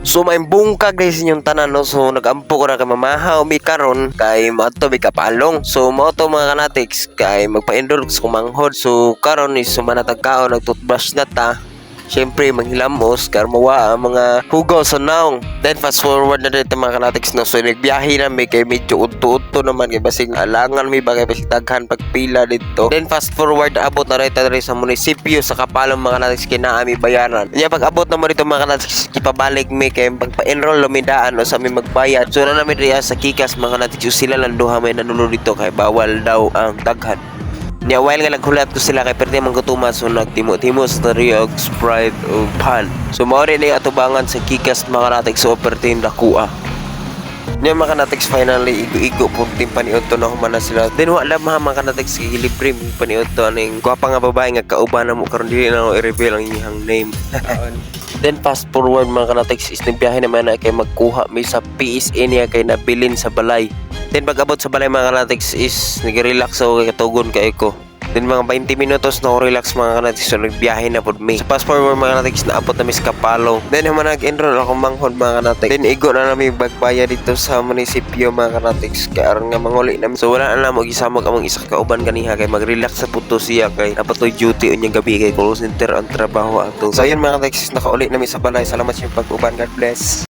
So may bungkag dahil sa inyong tanan no. So nagampo ko na kay mamahaw mi karon kay maadto mi kapalong. So mao to mga kanatiks kay magpa-endure sa kumanghod. So karon is sumanatag kaon nag-toothbrush na ta. Siyempre, manghilamos, karmawa ang mga hugaw sa naong. Then, fast forward na dito mga kanatiks, no? So, nagbiyahe na may kay medyo udto-udto naman. Kaya basing alangan may bagay, basing daghan pagpila dito. Then, fast forward, abot na rin sa munisipyo sa Kapalong mga kanatiks kinaami bayaran. Kaya pag abot naman dito mga kanatiks, ipabalik may kay pagpa-enroll lumidaan o sa may magbayad. So, na namin rin sa Kikas mga kanatiks, sila lang duha may nanulo dito kay bawal daw ang daghan. Nya while nga naghulat ko sila kay perti man gutuman so nagtimo-timo sa Rio Sprite o pan. So mao rin ang atubangan sa Kikas mga kanatiks so perti nakuha. Nya mga kanatiks finally igo-igo punting paniud to na humana sila. Then wala mga kanatiks libre paniud to aning gwapa nga babae nga kauban na mo karon dili na i-reveal ang iyang name. Then fast forward mga kanatiks is nagbiyahe naman na kay magkuha mi sa PSA niya kay nabilin sa balay. Then pag abot sa balay mga kanatiks is nag-relax ako kay katugon kay ko. Then mga 20 minutos na relax mga kanatiks so nagbiyahe na pod mi. Sa fast forward mga kanatiks naabot na mi sa Kapalong. Then human nag-enroll ako manghod mga kanatiks. Then igo na nami bagbaya dito sa munisipyo mga kanatiks kay aron nga manguli na. So wala na mo gisamog among isa ka kauban kaniha kay mag-relax sa puto siya kay napatoy duty unyang gabi kay call center ang trabaho ato. So ayun mga kanatiks nakauli na mi sa balay. Salamat sa pag-uban. God bless.